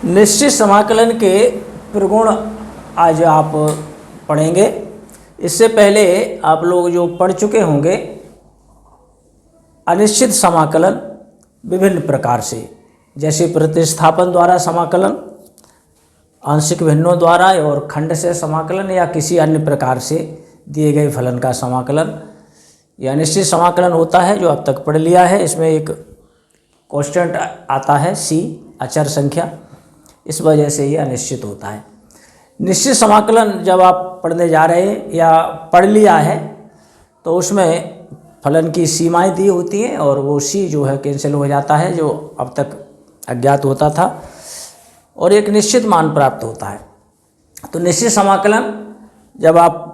निश्चित समाकलन के प्रगुण आज आप पढ़ेंगे। इससे पहले आप लोग जो पढ़ चुके होंगे अनिश्चित समाकलन विभिन्न प्रकार से, जैसे प्रतिस्थापन द्वारा समाकलन, आंशिक भिन्नों द्वारा और खंड से समाकलन या किसी अन्य प्रकार से दिए गए फलन का समाकलन। यह अनिश्चित समाकलन होता है जो अब तक पढ़ लिया है। इसमें एक कांस्टेंट आता है c, अचर संख्या, इस वजह से ये अनिश्चित होता है। निश्चित समाकलन जब आप पढ़ने जा रहे हैं या पढ़ लिया है तो उसमें फलन की सीमाएं दी होती हैं और वो c जो है कैंसिल हो जाता है जो अब तक अज्ञात होता था और एक निश्चित मान प्राप्त होता है। तो निश्चित समाकलन जब आप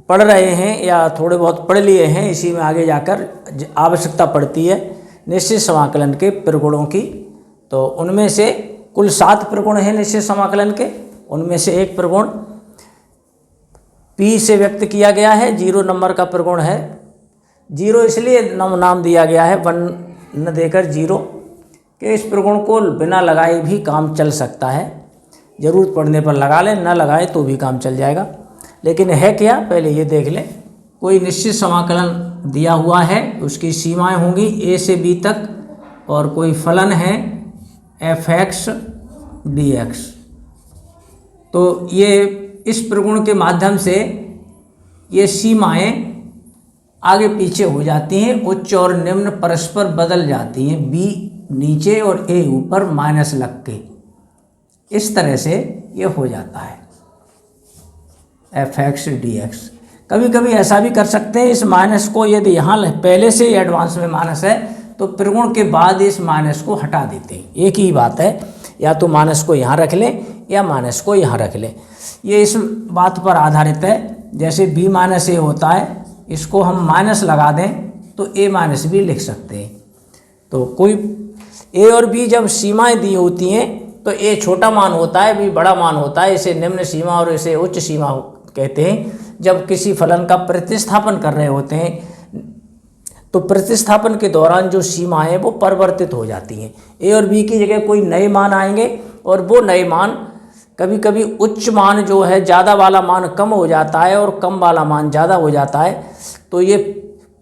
पढ़ रहे हैं या थोड़े बहुत पढ़ लिए हैं, इसी में आगे जाकर आवश्यकता पड़ती है निश्चित समाकलन के प्रगुणों की। तो उनमें से कुल 7 प्रगुण हैं निश्चित समाकलन के। उनमें से एक प्रगुण p से व्यक्त किया गया है, 0 नंबर का प्रगुण है। 0 इसलिए नाम दिया गया है 1 न देकर 0 कि इस प्रगुण को बिना लगाए भी काम चल सकता है। ज़रूरत पड़ने पर लगा लें, न लगाए तो भी काम चल जाएगा। लेकिन है क्या, पहले ये देख लें। कोई निश्चित समाकलन दिया हुआ है, उसकी सीमाएं होंगी a से b तक और कोई फलन है f(x) dx। तो ये इस प्रगुण के माध्यम से ये सीमाएं आगे पीछे हो जाती हैं, उच्च और निम्न परस्पर बदल जाती हैं, b नीचे और a ऊपर माइनस लग के, इस तरह से ये हो जाता है f(x) dx। कभी कभी ऐसा भी कर सकते हैं, इस माइनस को यदि यहाँ पहले से एडवांस में माइनस है तो प्रगुण के बाद इस माइनस को हटा देते हैं। एक ही बात है, या तो माइनस को यहाँ रख लें या माइनस को यहाँ रख लें। ये इस बात पर आधारित है, जैसे b माइनस ए होता है, इसको हम माइनस लगा दें तो a माइनस भी लिख सकते हैं। तो कोई a और b जब सीमाएं दी होती हैं तो a छोटा मान होता है, b बड़ा मान होता है। इसे निम्न सीमा और इसे उच्च सीमा कहते हैं। जब किसी फलन का प्रतिस्थापन कर रहे होते हैं तो प्रतिस्थापन के दौरान जो सीमाएं वो परिवर्तित हो जाती हैं। a और b की जगह कोई नए मान आएंगे और वो नए मान, कभी कभी उच्च मान जो है ज़्यादा वाला मान कम हो जाता है और कम वाला मान ज़्यादा हो जाता है। तो ये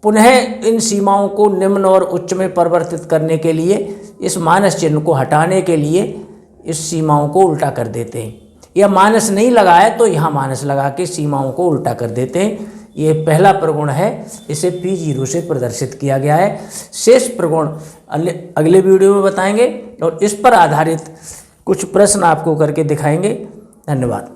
पुनः इन सीमाओं को निम्न और उच्च में परिवर्तित करने के लिए, इस माइनस चिन्ह को हटाने के लिए इस सीमाओं को उल्टा कर देते हैं। या माइनस नहीं लगाए तो यहाँ माइनस लगा के सीमाओं को उल्टा कर देते हैं। ये पहला प्रगुण है, इसे p0 से प्रदर्शित किया गया है। शेष प्रगुण अगले वीडियो में बताएंगे और इस पर आधारित कुछ प्रश्न आपको करके दिखाएंगे। धन्यवाद।